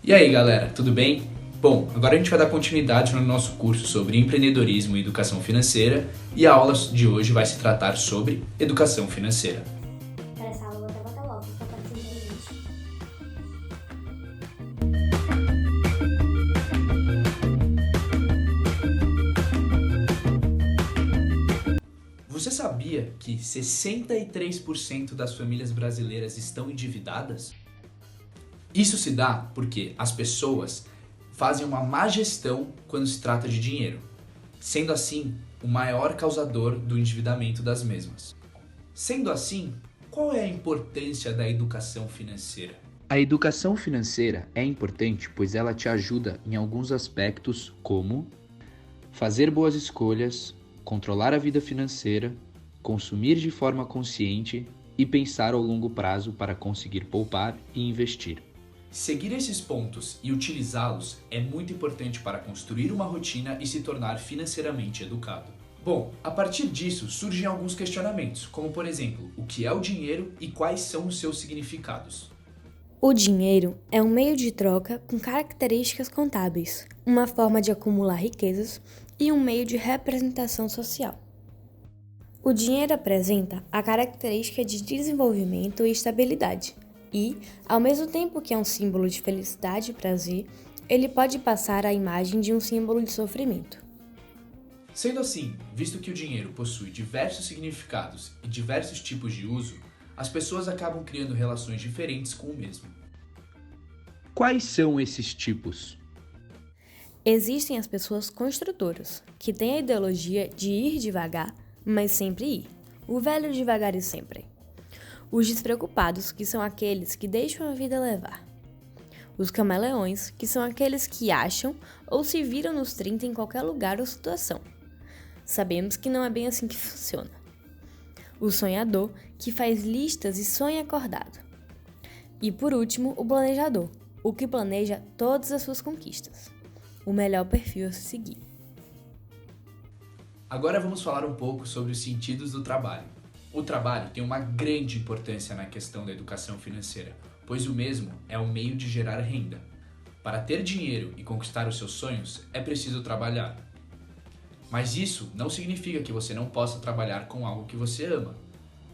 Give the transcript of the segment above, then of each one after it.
E aí galera, tudo bem? Bom, agora a gente vai dar continuidade no nosso curso sobre empreendedorismo e educação financeira e a aula de hoje vai se tratar sobre educação financeira. Para essa aula, vou botar logo, tá parecendo gente. Você sabia que 63% das famílias brasileiras estão endividadas? Isso se dá porque as pessoas fazem uma má gestão quando se trata de dinheiro, sendo assim o maior causador do endividamento das mesmas. Sendo assim, qual é a importância da educação financeira? A educação financeira é importante pois ela te ajuda em alguns aspectos como fazer boas escolhas, controlar a vida financeira, consumir de forma consciente e pensar ao longo prazo para conseguir poupar e investir. Seguir esses pontos e utilizá-los é muito importante para construir uma rotina e se tornar financeiramente educado. Bom, a partir disso surgem alguns questionamentos, como por exemplo, o que é o dinheiro e quais são os seus significados? O dinheiro é um meio de troca com características contábeis, uma forma de acumular riquezas e um meio de representação social. O dinheiro apresenta a característica de desenvolvimento e estabilidade e, ao mesmo tempo que é um símbolo de felicidade e prazer, ele pode passar a imagem de um símbolo de sofrimento. Sendo assim, visto que o dinheiro possui diversos significados e diversos tipos de uso, as pessoas acabam criando relações diferentes com o mesmo. Quais são esses tipos? Existem as pessoas construtoras, que têm a ideologia de ir devagar, mas sempre ir. O velho devagar e sempre. Os despreocupados, que são aqueles que deixam a vida levar. Os camaleões, que são aqueles que acham ou se viram nos 30 em qualquer lugar ou situação. Sabemos que não é bem assim que funciona. O sonhador, que faz listas e sonha acordado. E por último, o planejador, o que planeja todas as suas conquistas. O melhor perfil a se seguir. Agora vamos falar um pouco sobre os sentidos do trabalho. O trabalho tem uma grande importância na questão da educação financeira, pois o mesmo é um meio de gerar renda. Para ter dinheiro e conquistar os seus sonhos, é preciso trabalhar. Mas isso não significa que você não possa trabalhar com algo que você ama.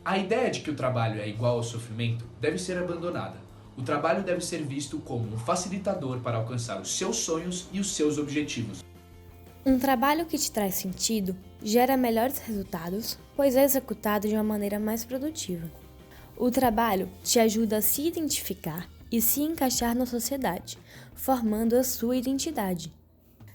A ideia de que o trabalho é igual ao sofrimento deve ser abandonada. O trabalho deve ser visto como um facilitador para alcançar os seus sonhos e os seus objetivos. Um trabalho que te traz sentido gera melhores resultados, pois é executado de uma maneira mais produtiva. O trabalho te ajuda a se identificar e se encaixar na sociedade, formando a sua identidade.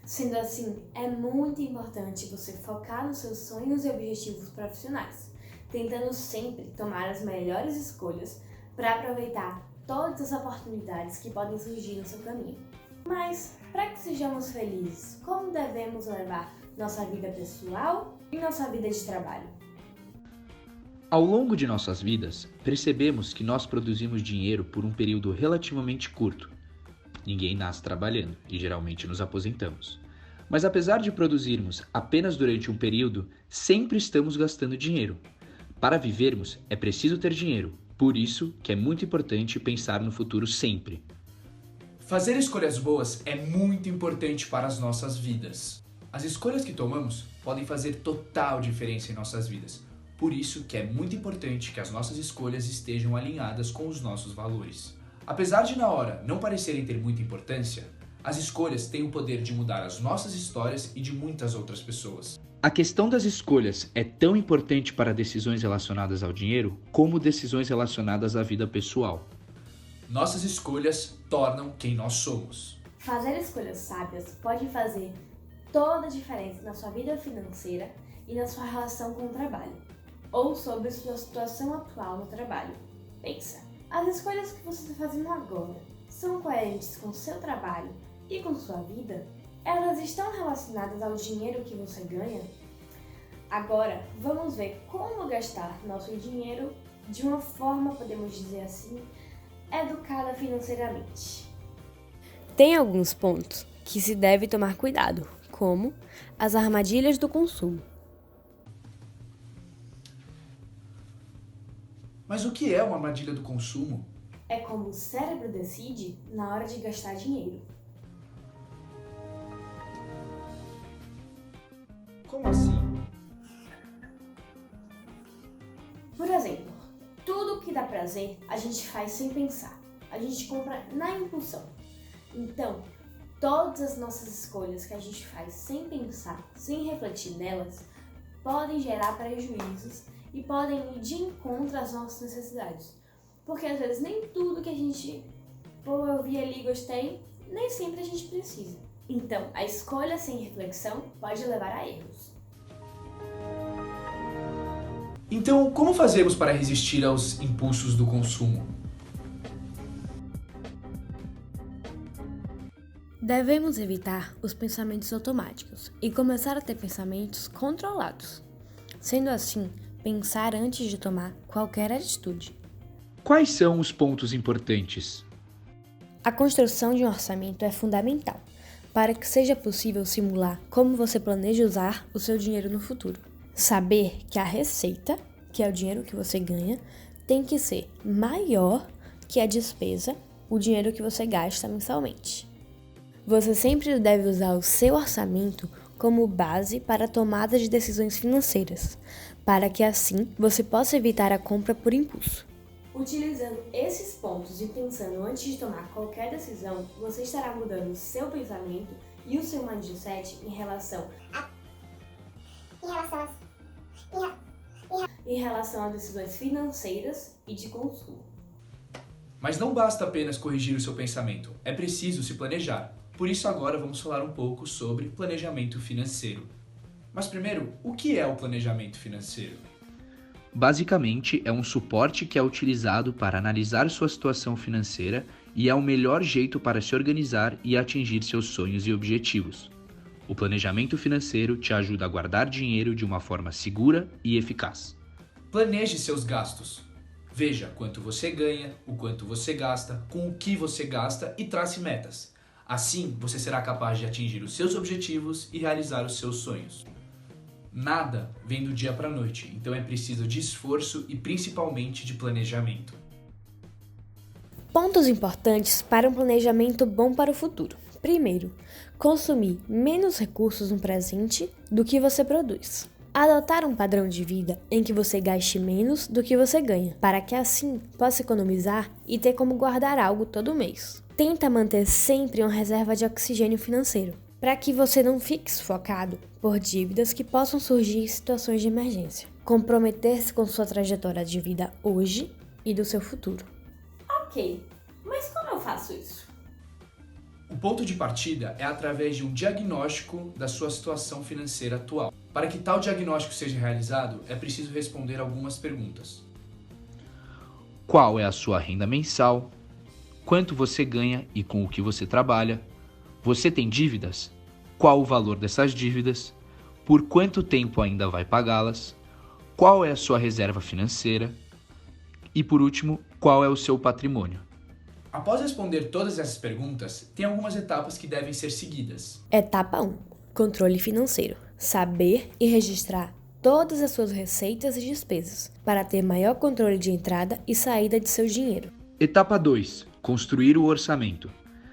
Sendo assim, é muito importante você focar nos seus sonhos e objetivos profissionais, tentando sempre tomar as melhores escolhas para aproveitar todas as oportunidades que podem surgir no seu caminho. Mas, para que sejamos felizes, como devemos levar nossa vida pessoal e nossa vida de trabalho? Ao longo de nossas vidas, percebemos que nós produzimos dinheiro por um período relativamente curto. Ninguém nasce trabalhando e geralmente nos aposentamos. Mas apesar de produzirmos apenas durante um período, sempre estamos gastando dinheiro. Para vivermos, é preciso ter dinheiro, por isso que é muito importante pensar no futuro sempre. Fazer escolhas boas é muito importante para as nossas vidas. As escolhas que tomamos podem fazer total diferença em nossas vidas. Por isso que é muito importante que as nossas escolhas estejam alinhadas com os nossos valores. Apesar de na hora não parecerem ter muita importância, as escolhas têm o poder de mudar as nossas histórias e de muitas outras pessoas. A questão das escolhas é tão importante para decisões relacionadas ao dinheiro como decisões relacionadas à vida pessoal. Nossas escolhas tornam quem nós somos. Fazer escolhas sábias pode fazer toda a diferença na sua vida financeira e na sua relação com o trabalho, ou sobre sua situação atual no trabalho. Pensa, as escolhas que você está fazendo agora são coerentes com o seu trabalho e com sua vida? Elas estão relacionadas ao dinheiro que você ganha? Agora, vamos ver como gastar nosso dinheiro de uma forma, podemos dizer assim, educada financeiramente. Tem alguns pontos que se deve tomar cuidado, como as armadilhas do consumo. Mas o que é uma armadilha do consumo? É como o cérebro decide na hora de gastar dinheiro. Como assim? Por exemplo, tudo que dá prazer a gente faz sem pensar. A gente compra na impulsão. Então, todas as nossas escolhas que a gente faz sem pensar, sem refletir nelas, podem gerar prejuízos e podem ir de encontro às nossas necessidades. Porque às vezes nem tudo que a gente, eu vi ali e gostei, nem sempre a gente precisa. Então, a escolha sem reflexão pode levar a erros. Então, como fazemos para resistir aos impulsos do consumo? Devemos evitar os pensamentos automáticos e começar a ter pensamentos controlados. Sendo assim, pensar antes de tomar qualquer atitude. Quais são os pontos importantes? A construção de um orçamento é fundamental para que seja possível simular como você planeja usar o seu dinheiro no futuro. Saber que a receita, que é o dinheiro que você ganha, tem que ser maior que a despesa, o dinheiro que você gasta mensalmente. Você sempre deve usar o seu orçamento como base para a tomada de decisões financeiras, para que assim você possa evitar a compra por impulso. Utilizando esses pontos e pensando antes de tomar qualquer decisão, você estará mudando o seu pensamento e o seu mindset em relação a decisões financeiras e de consumo. Mas não basta apenas corrigir o seu pensamento, é preciso se planejar. Por isso agora vamos falar um pouco sobre planejamento financeiro. Mas primeiro, o que é o planejamento financeiro? Basicamente, é um suporte que é utilizado para analisar sua situação financeira e é o melhor jeito para se organizar e atingir seus sonhos e objetivos. O planejamento financeiro te ajuda a guardar dinheiro de uma forma segura e eficaz. Planeje seus gastos. Veja quanto você ganha, o quanto você gasta, com o que você gasta e trace metas. Assim, você será capaz de atingir os seus objetivos e realizar os seus sonhos. Nada vem do dia para a noite, então é preciso de esforço e principalmente de planejamento. Pontos importantes para um planejamento bom para o futuro. Primeiro, consumir menos recursos no presente do que você produz. Adotar um padrão de vida em que você gaste menos do que você ganha, para que assim possa economizar e ter como guardar algo todo mês. Tenta manter sempre uma reserva de oxigênio financeiro, para que você não fique sufocado por dívidas que possam surgir em situações de emergência. Comprometer-se com sua trajetória de vida hoje e do seu futuro. Ok, mas como eu faço isso? O ponto de partida é através de um diagnóstico da sua situação financeira atual. Para que tal diagnóstico seja realizado, é preciso responder algumas perguntas. Qual é a sua renda mensal? Quanto você ganha e com o que você trabalha? Você tem dívidas? Qual o valor dessas dívidas? Por quanto tempo ainda vai pagá-las? Qual é a sua reserva financeira? E por último, qual é o seu patrimônio? Após responder todas essas perguntas, tem algumas etapas que devem ser seguidas. Etapa 1. Controle financeiro. Saber e registrar todas as suas receitas e despesas, para ter maior controle de entrada e saída de seu dinheiro. Etapa 2. Construir o orçamento.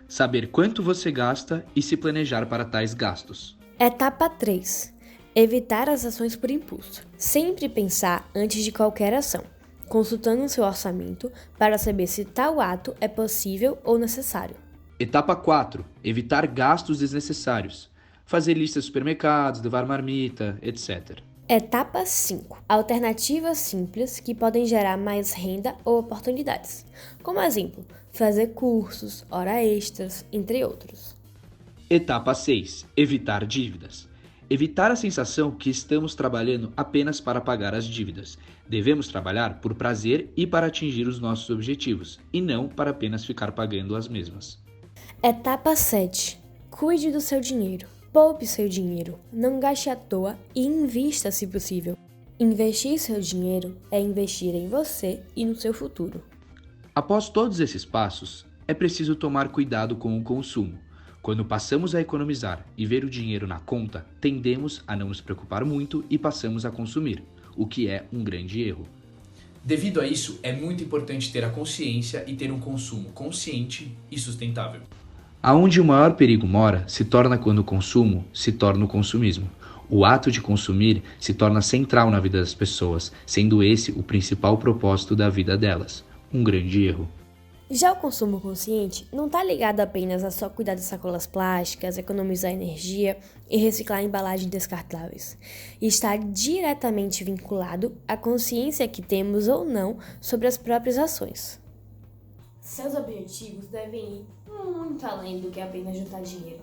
Saber quanto você gasta e se planejar para tais gastos. Etapa 3. Evitar as ações por impulso. Sempre pensar antes de qualquer ação, consultando o seu orçamento para saber se tal ato é possível ou necessário. Etapa 4. Evitar gastos desnecessários. Fazer lista de supermercados, levar marmita, etc. Etapa 5. Alternativas simples que podem gerar mais renda ou oportunidades. Como exemplo, fazer cursos, hora extras, entre outros. Etapa 6. Evitar dívidas. Evitar a sensação que estamos trabalhando apenas para pagar as dívidas. Devemos trabalhar por prazer e para atingir os nossos objetivos, e não para apenas ficar pagando as mesmas. Etapa 7. Cuide do seu dinheiro. Poupe seu dinheiro, não gaste à toa e invista se possível. Investir seu dinheiro é investir em você e no seu futuro. Após todos esses passos, é preciso tomar cuidado com o consumo. Quando passamos a economizar e ver o dinheiro na conta, tendemos a não nos preocupar muito e passamos a consumir, o que é um grande erro. Devido a isso, é muito importante ter a consciência e ter um consumo consciente e sustentável. Aonde o maior perigo mora se torna quando o consumo se torna o consumismo. O ato de consumir se torna central na vida das pessoas, sendo esse o principal propósito da vida delas. Um grande erro. Já o consumo consciente não está ligado apenas a só cuidar das sacolas plásticas, economizar energia e reciclar embalagens descartáveis. Está diretamente vinculado à consciência que temos ou não sobre as próprias ações. Seus objetivos devem ir muito além do que apenas juntar dinheiro.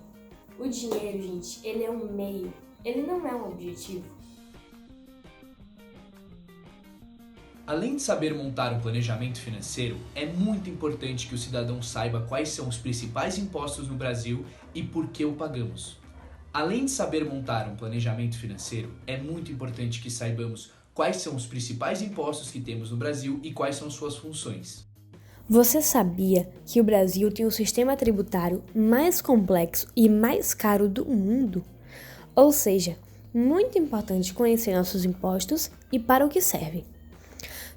O dinheiro, gente, ele é um meio, ele não é um objetivo. Além de saber montar um planejamento financeiro, é muito importante que o cidadão saiba quais são os principais impostos no Brasil e por que o pagamos. Além de saber montar um planejamento financeiro, é muito importante que saibamos quais são os principais impostos que temos no Brasil e quais são suas funções. Você sabia que o Brasil tem o sistema tributário mais complexo e mais caro do mundo? Ou seja, muito importante conhecer nossos impostos e para o que servem.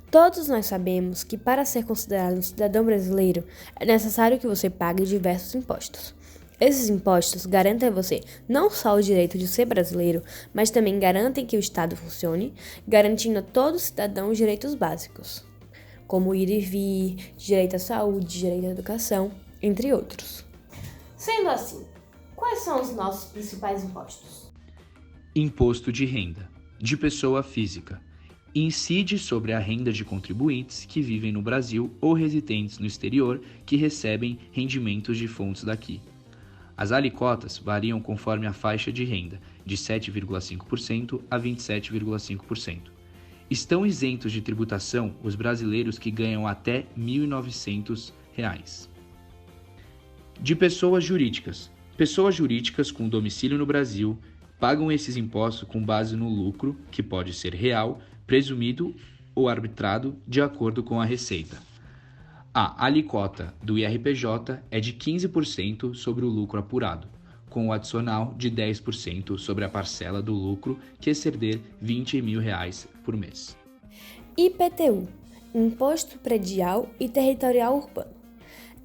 Todos nós sabemos que para ser considerado um cidadão brasileiro é necessário que você pague diversos impostos. Esses impostos garantem a você não só o direito de ser brasileiro, mas também garantem que o Estado funcione, garantindo a todo cidadão os direitos básicos, como ir e vir, direito à saúde, direito à educação, entre outros. Sendo assim, quais são os nossos principais impostos? Imposto de renda, de pessoa física. Incide sobre a renda de contribuintes que vivem no Brasil ou residentes no exterior que recebem rendimentos de fontes daqui. As alíquotas variam conforme a faixa de renda, de 7,5% a 27,5%. Estão isentos de tributação os brasileiros que ganham até R$ 1.900. De pessoas jurídicas. Pessoas jurídicas com domicílio no Brasil pagam esses impostos com base no lucro, que pode ser real, presumido ou arbitrado de acordo com a Receita. A alíquota do IRPJ é de 15% sobre o lucro apurado, com o adicional de 10% sobre a parcela do lucro que exceder R$ 20.000 por mês. IPTU, Imposto Predial e Territorial Urbano.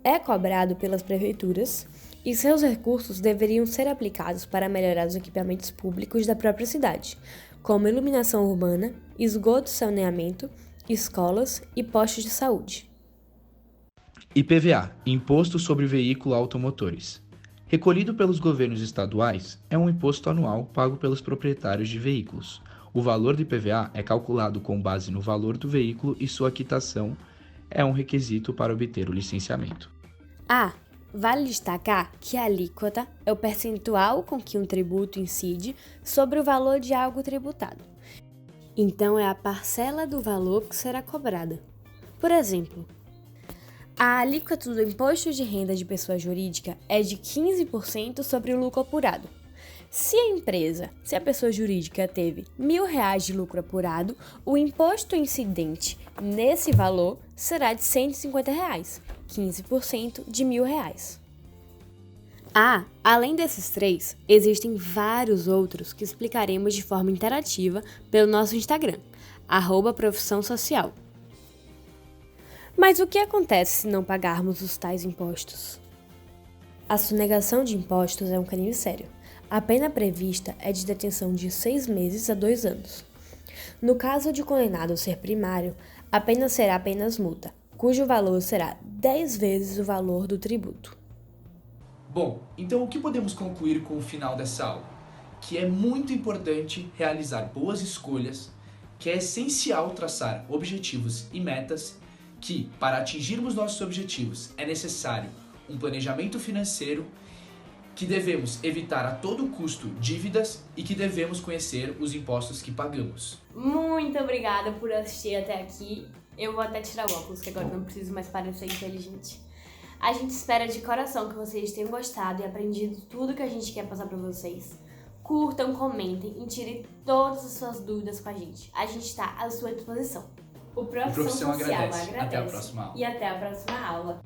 É cobrado pelas prefeituras e seus recursos deveriam ser aplicados para melhorar os equipamentos públicos da própria cidade, como iluminação urbana, esgoto e saneamento, escolas e postos de saúde. IPVA, Imposto sobre Veículos Automotores. Recolhido pelos governos estaduais, é um imposto anual pago pelos proprietários de veículos. O valor do IPVA é calculado com base no valor do veículo e sua quitação é um requisito para obter o licenciamento. Vale destacar que a alíquota é o percentual com que um tributo incide sobre o valor de algo tributado. Então, é a parcela do valor que será cobrada. Por exemplo, a alíquota do imposto de renda de pessoa jurídica é de 15% sobre o lucro apurado. Se a pessoa jurídica teve R$1.000 de lucro apurado, o imposto incidente nesse valor será de R$150, 15% de R$1.000. Além desses três, existem vários outros que explicaremos de forma interativa pelo nosso Instagram, @profissão social. Mas o que acontece se não pagarmos os tais impostos? A sonegação de impostos é um crime sério. A pena prevista é de detenção de 6 meses a 2 anos. No caso de condenado ser primário, a pena será apenas multa, cujo valor será 10 vezes o valor do tributo. Bom, então o que podemos concluir com o final dessa aula? Que é muito importante realizar boas escolhas, que é essencial traçar objetivos e metas, que para atingirmos nossos objetivos é necessário um planejamento financeiro, que devemos evitar a todo custo dívidas e que devemos conhecer os impostos que pagamos. Muito obrigada por assistir até aqui. Eu vou até tirar o óculos, que agora não preciso mais parecer inteligente. A gente espera de coração que vocês tenham gostado e aprendido tudo que a gente quer passar para vocês. Curtam, comentem e tirem todas as suas dúvidas com a gente. A gente está à sua disposição. O Profissão Social agradece. Até a próxima aula. E até a próxima aula.